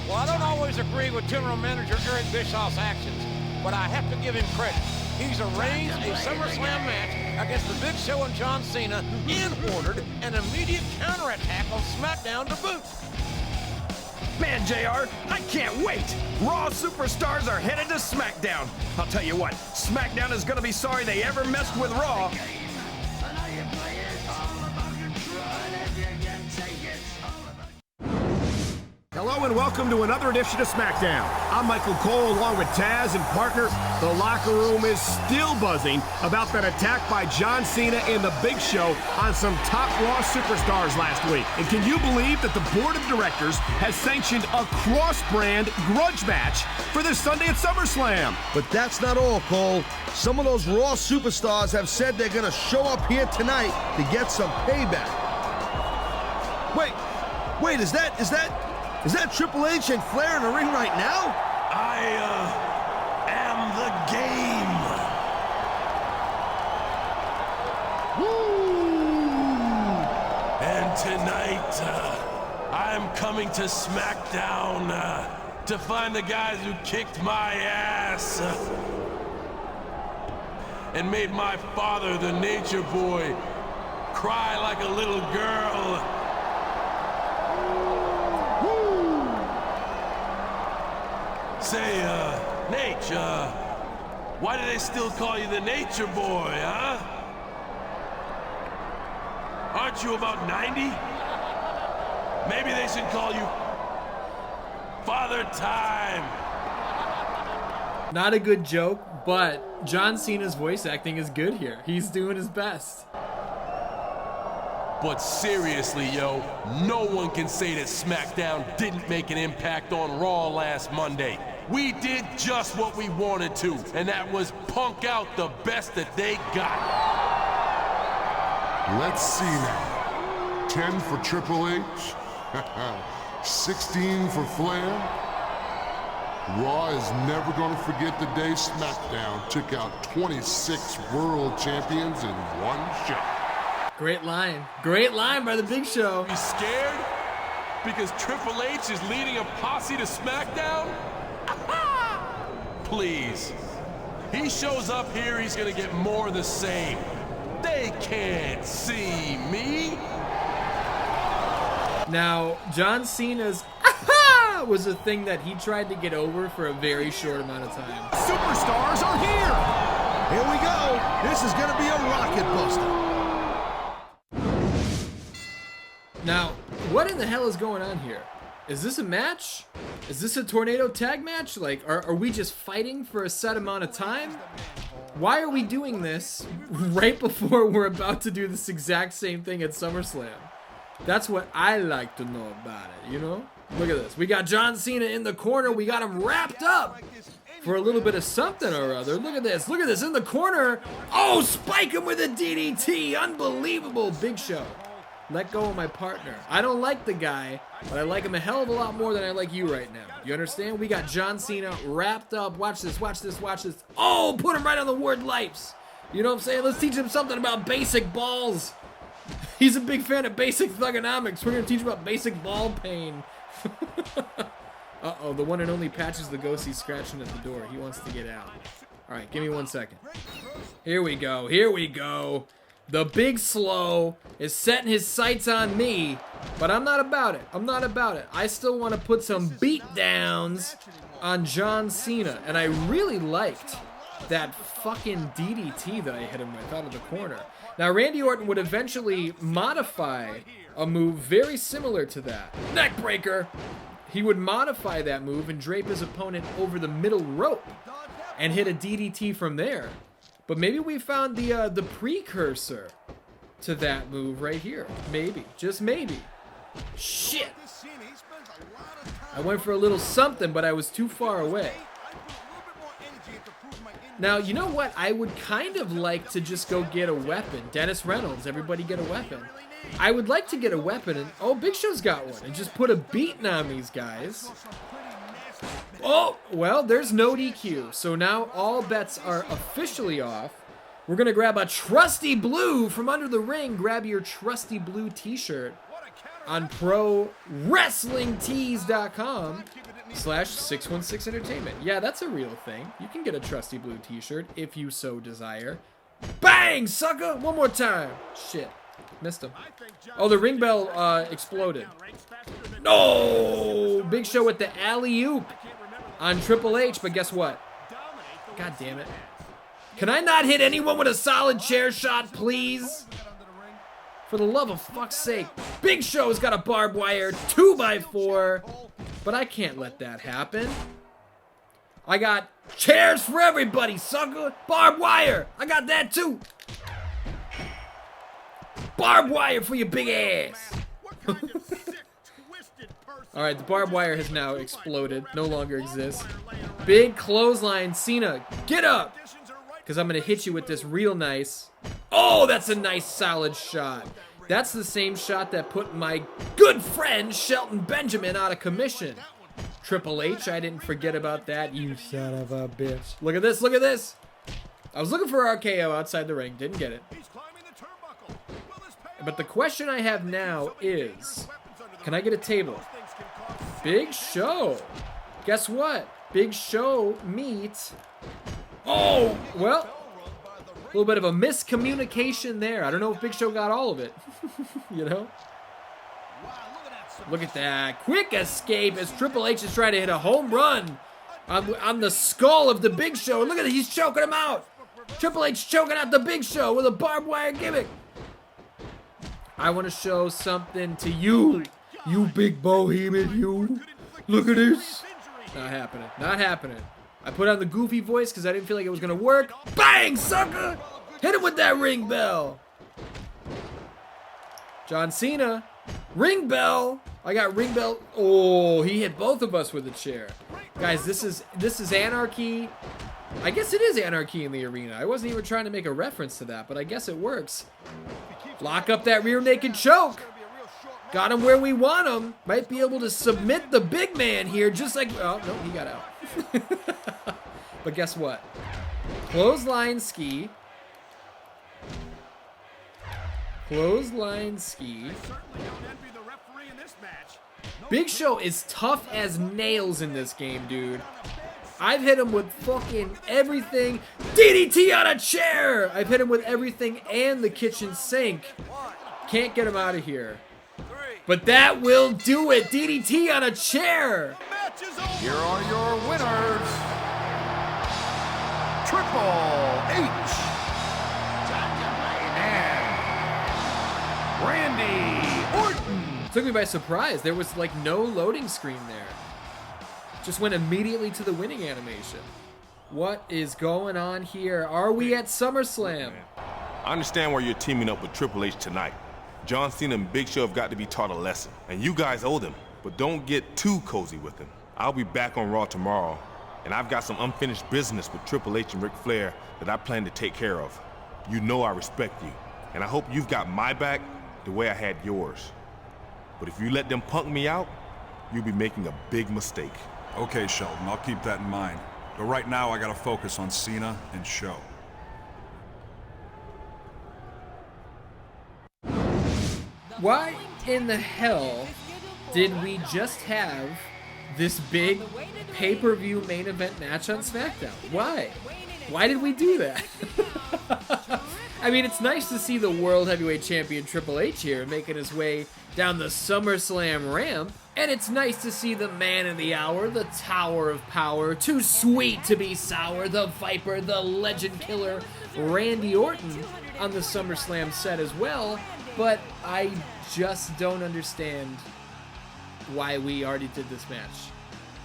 Well, I don't always agree with General Manager Eric Bischoff's actions, but I have to give him credit. He's arranged a SummerSlam match against The Big Show and John Cena and ordered an immediate counterattack on SmackDown to boot. Man, JR, I can't wait! Raw superstars are headed to SmackDown. I'll tell you what, SmackDown is gonna be sorry they ever messed with Raw. Hello and welcome to another edition of SmackDown. I'm Michael Cole along with Taz and partner. The locker room is still buzzing about that attack by John Cena and The Big Show on some top Raw superstars last week. And can you believe that the board of directors has sanctioned a cross-brand grudge match for this Sunday at SummerSlam? But that's not all, Cole. Some of those Raw superstars have said they're gonna show up here tonight to get some payback. Wait, is that Triple H and Flair in the ring right now? I am the game. Woo! And tonight, I'm coming to SmackDown to find the guys who kicked my ass and made my father, the Nature Boy, cry like a little girl. Say, Nate, why do they still call you the Nature Boy, huh? Aren't you about 90? Maybe they should call you Father Time. Not a good joke, but John Cena's voice acting is good here. He's doing his best. But seriously, yo, no one can say that SmackDown didn't make an impact on Raw last Monday. We did just what we wanted to, and that was punk out the best that they got. Let's see now. 10 for Triple H, 16 for Flair. Raw is never going to forget the day SmackDown took out 26 world champions in one shot. Great line. Great line by the Big Show. You scared? Because Triple H is leading a posse to SmackDown? Please. He shows up here, he's gonna get more of the same. They can't see me. Now, John Cena's was a thing that he tried to get over for a very short amount of time. Superstars are here! Here we go. This is gonna be a rocket buster. Now, what in the hell is going on here? Is this a match? Is this a tornado tag match? Like, are we just fighting for a set amount of time? Why are we doing this right before we're about to do this exact same thing at SummerSlam? That's what I like to know about it, you know? Look at this. We got John Cena in the corner. We got him wrapped up for a little bit of something or other. Look at this. Look at this in the corner. Oh, spike him with a DDT. Unbelievable. Big Show. Let go of my partner. I don't like the guy, but I like him a hell of a lot more than I like you right now. You understand? We got John Cena wrapped up. Watch this, watch this, watch this. Oh, put him right on the word lights. You know what I'm saying? Let's teach him something about basic balls. He's a big fan of basic thugonomics. We're going to teach him about basic ball pain. Uh-oh, the one and only Patches the Ghost. He's scratching at the door. He wants to get out. All right, give me 1 second. Here we go. Here we go. The Big Slow is setting his sights on me, but I'm not about it. I'm not about it. I still want to put some beatdowns on John Cena, and I really liked that fucking DDT that I hit him with out of the corner. Now, Randy Orton would eventually modify a move very similar to that. Neckbreaker! He would modify that move and drape his opponent over the middle rope and hit a DDT from there. But maybe we found the precursor to that move right here. Maybe. Just maybe. Shit! I went for a little something, but I was too far away. Now, you know what? I would kind of like to just go get a weapon. Dennis Reynolds, everybody get a weapon. I would like to get a weapon, and oh, Big Show's got one, and just put a beating on these guys. Oh, well, there's no DQ, so now all bets are officially off. We're going to grab a trusty blue from under the ring. Grab your trusty blue t-shirt on ProWrestlingTees.com/616Entertainment. Yeah, that's a real thing. You can get a trusty blue t-shirt if you so desire. Bang, sucker! One more time. Shit. Missed him. Oh, the ring bell exploded. No! Big Show with the alley-oop on Triple H, but guess what? God damn it. Can I not hit anyone with a solid chair shot, please? For the love of fuck's sake. Big Show's got a barbed wire 2x4, but I can't let that happen. I got chairs for everybody, sucker. Barbed wire. I got that too. Barbed wire for your big ass. Alright, the barbed wire has now exploded. No longer exists. Big clothesline. Cena, get up. Because I'm going to hit you with this real nice. Oh, that's a nice solid shot. That's the same shot that put my good friend Shelton Benjamin out of commission. Triple H, I didn't forget about that, you son of a bitch. Look at this, look at this. I was looking for RKO outside the ring, didn't get it. But the question I have now is, can I get a table? Big Show. Guess what? Big Show meets... Oh, well, a little bit of a miscommunication there. I don't know if Big Show got all of it, you know? Look at that. Quick escape as Triple H is trying to hit a home run on the skull of the Big Show. Look at it, he's choking him out. Triple H choking out the Big Show with a barbed wire gimmick. I want to show something to you, you big bohemian, you. Look at this. Not happening, not happening. I put on the goofy voice because I didn't feel like it was going to work. Bang, sucker! Hit him with that ring bell. John Cena. Ring bell. I got ring bell. Oh, he hit both of us with a chair. Guys, this is anarchy. I guess it is anarchy in the arena. I wasn't even trying to make a reference to that, but I guess it works. Lock up that rear naked choke. Got him where we want him. Might be able to submit the big man here, just like... Oh, no, he got out. But guess what? Clothesline ski. Clothesline ski. Big Show is tough as nails in this game, dude. I've hit him with fucking everything. DDT on a chair! I've hit him with everything and the kitchen sink. Can't get him out of here. But that will do it. DDT on a chair. Here are your winners. Triple H and Randy Orton. Took me by surprise. There was like no loading screen there. Just went immediately to the winning animation. What is going on here? Are we at SummerSlam? I understand why you're teaming up with Triple H tonight. John Cena and Big Show have got to be taught a lesson, and you guys owe them. But don't get too cozy with them. I'll be back on Raw tomorrow, and I've got some unfinished business with Triple H and Ric Flair that I plan to take care of. You know I respect you, and I hope you've got my back the way I had yours. But if you let them punk me out, you'll be making a big mistake. Okay, Shelton, I'll keep that in mind. But right now, I gotta focus on Cena and Show. Why in the hell did we just have this big pay-per-view main event match on SmackDown? Why? Why did we do that? I mean, it's nice to see the World Heavyweight Champion Triple H here making his way down the SummerSlam ramp. And it's nice to see the man of the hour, the Tower of Power, too sweet to be sour, the Viper, the Legend Killer, Randy Orton on the SummerSlam set as well. But I just don't understand why we already did this match.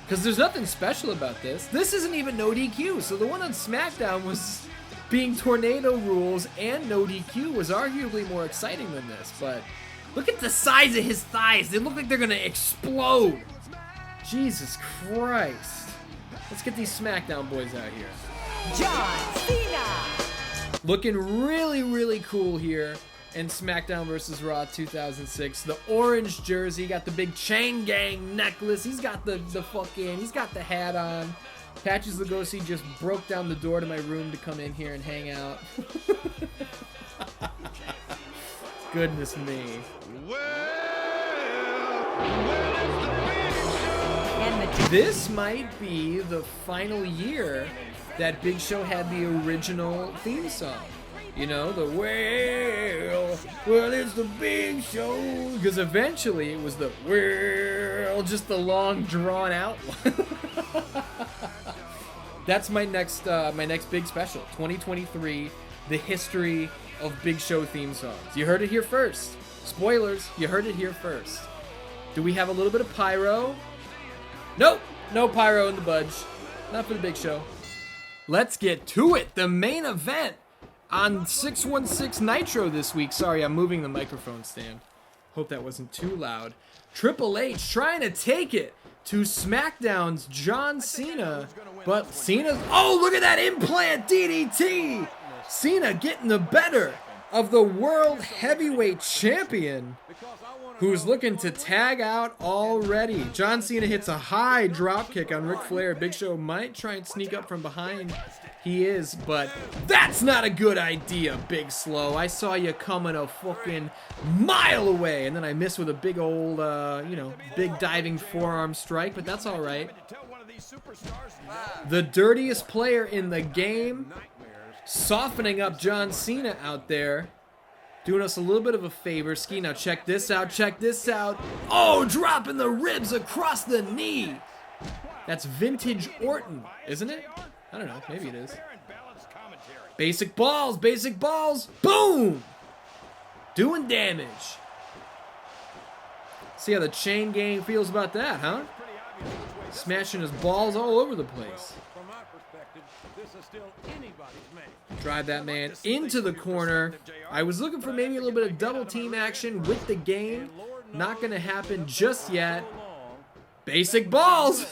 Because there's nothing special about this. This isn't even no DQ. So the one on SmackDown was being tornado rules and no DQ was arguably more exciting than this. But look at the size of his thighs. They look like they're going to explode. Jesus Christ. Let's get these SmackDown boys out here. John Cena. Looking really, really cool here in SmackDown vs. Raw 2006. The orange jersey, got the big chain gang necklace. He's got the hat on. Patches Lugosi just broke down the door to my room to come in here and hang out. Goodness me. This might be the final year that Big Show had the original theme song. You know, the well, it's the Big Show. Because eventually it was the just the long drawn out one. That's my next big special, 2023, the history of Big Show theme songs. You heard it here first. Spoilers, you heard it here first. Do we have a little bit of pyro? Nope, no pyro in the budge. Not for the Big Show. Let's get to it. The main event on 616 Nitro this week. Sorry, I'm moving the microphone stand. Hope that wasn't too loud. Triple H trying to take it to SmackDown's John Cena, but Cena's... Oh, look at that implant DDT! Cena getting the better of the World Heavyweight Champion, who's looking to tag out already. John Cena hits a high drop kick on Ric Flair. Big Show might try and sneak up from behind. He is, but that's not a good idea, Big Slow. I saw you coming a fucking mile away, and then I missed with a big old, big diving forearm strike, but that's all right. The dirtiest player in the game, softening up John Cena out there, doing us a little bit of a favor. Ski, now check this out, check this out. Oh, dropping the ribs across the knee. That's vintage Orton, isn't it? I don't know, maybe it is. Basic balls, boom! Doing damage. See how the chain gang feels about that, huh? Smashing his balls all over the place. Drive that man into the corner. I was looking for maybe a little bit of double team action with the game. Not gonna happen just yet. Basic balls!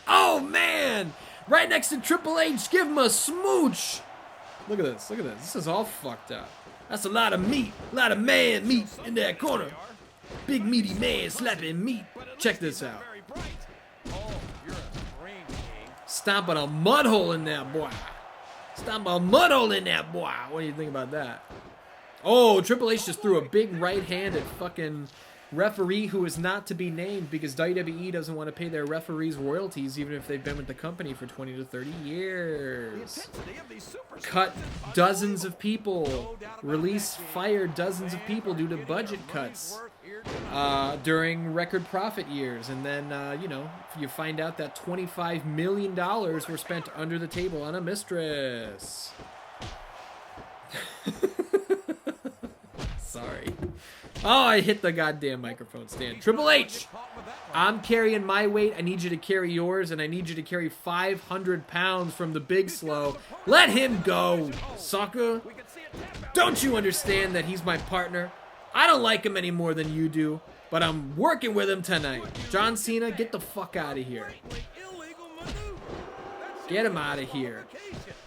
Oh man! Right next to Triple H, give him a smooch. Look at this, This is all fucked up. That's a lot of meat, a lot of man meat in that corner. Big meaty man slapping meat. Check this out. Stomping a mud hole in that boy. What do you think about that? Oh, Triple H just threw a big right hand at fucking referee who is not to be named because WWE doesn't want to pay their referees royalties even if they've been with the company for 20 to 30 years. Cut dozens of people. Fired dozens of people due to budget cuts during record profit years. And then, you find out that $25 million were spent under the table on a mistress. Sorry. Oh, I hit the goddamn microphone stand. Triple H, I'm carrying my weight. I need you to carry yours, and I need you to carry 500 pounds from the Big Slow. Let him go, sucker. Don't you understand that he's my partner? I don't like him any more than you do, but I'm working with him tonight. John Cena, get the fuck out of here. Get him out of here.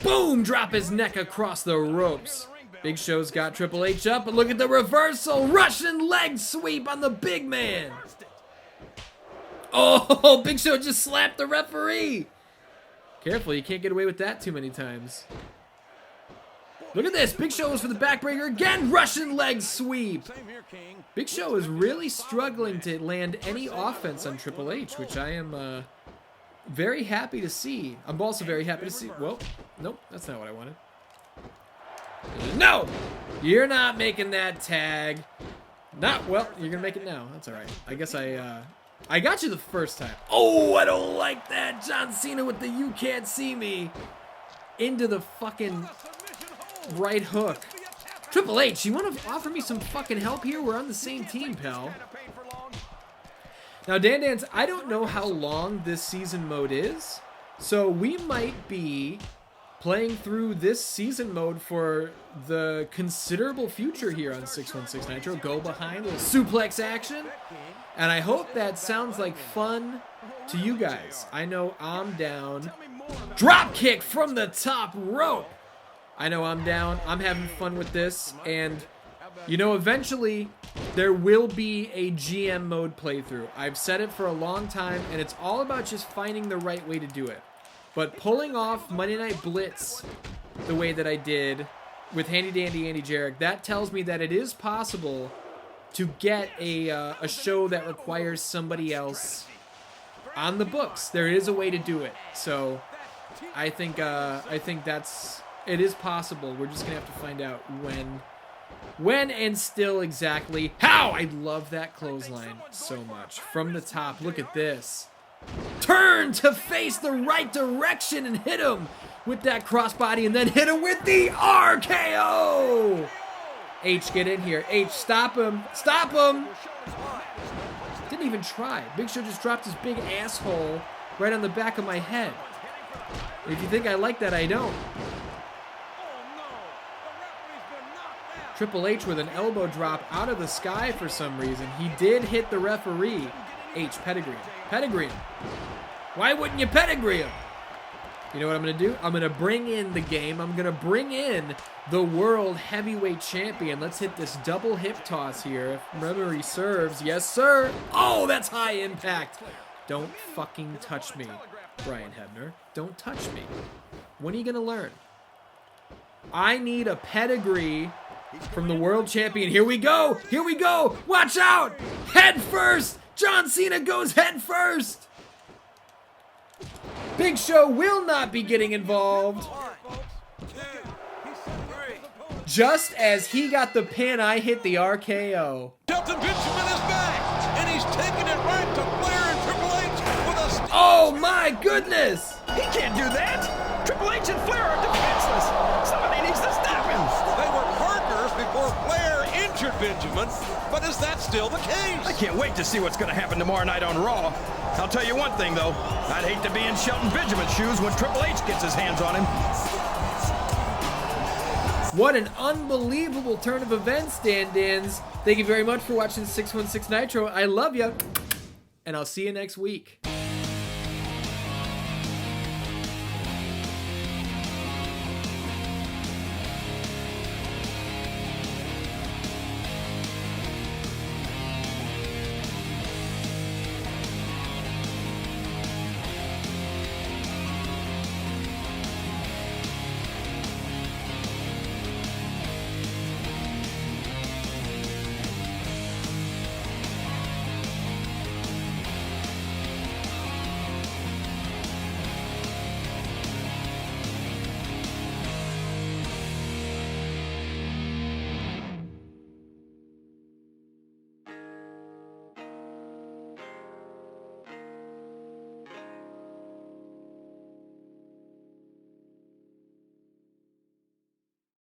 Boom, drop his neck across the ropes. Big Show's got Triple H up, but look at the reversal. Russian leg sweep on the big man. Oh, Big Show just slapped the referee. Careful, you can't get away with that too many times. Look at this. Big Show was for the backbreaker again. Russian leg sweep. Big Show is really struggling to land any offense on Triple H, which I am very happy to see. I'm also very happy to see. Well, nope, that's not what I wanted. No! You're not making that tag. Well, you're gonna make it now. That's alright. I guess I got you the first time. Oh, I don't like that. John Cena with the you can't see me. Into the fucking right hook. Triple H, you wanna offer me some fucking help here? We're on the same team, pal. Now, Dan Dan's, I don't know how long this season mode is, so we might be playing through this season mode for the considerable future here on 616 Nitro. Go behind, a little suplex action. And I hope that sounds like fun to you guys. I know I'm down Drop kick from the top rope. I know I'm down. I'm having fun with this. And, you know, eventually there will be a GM mode playthrough. I've said it for a long time, and it's all about just finding the right way to do it. But pulling off Monday Night Blitz the way that I did with Handy Dandy Andy Jarek, that tells me that it is possible to get a show that requires somebody else on the books. There is a way to do it. So I think it is possible. We're just gonna have to find out when and still exactly how. I love that clothesline so much. From the top, look at this. Turn to face the right direction and hit him with that crossbody, and then hit him with the RKO. H, get in here. H, stop him. Stop him. Didn't even try. Big Show just dropped his big asshole right on the back of my head. If you think I like that, I don't. Triple H with an elbow drop out of the sky for some reason. He did hit the referee. H, pedigree him. Pedigree him. Why wouldn't you pedigree him? You know what I'm going to do? I'm going to bring in the game. I'm going to bring in the World Heavyweight Champion. Let's hit this double hip toss here. If memory serves. Yes, sir. Oh, that's high impact. Don't fucking touch me, Brian Hebner. Don't touch me. When are you going to learn? I need a pedigree from the World Champion. Here we go. Here we go. Watch out. Head first. John Cena goes head first. Big Show will not be getting involved. Just as he got the pin, I hit the RKO. Shelton Benjamin is back, and he's taking it right to Flair and Triple H with a... Oh my goodness! He can't do that! Triple H and Flair are defenseless! Somebody needs to stop him! They were partners before Flair injured Benjamin, but is that still the case? I can't wait to see what's going to happen tomorrow night on Raw. I'll tell you one thing, though. I'd hate to be in Shelton Benjamin's shoes when Triple H gets his hands on him. What an unbelievable turn of events, stand-ins. Thank you very much for watching 616 Nitro. I love you, and I'll see you next week.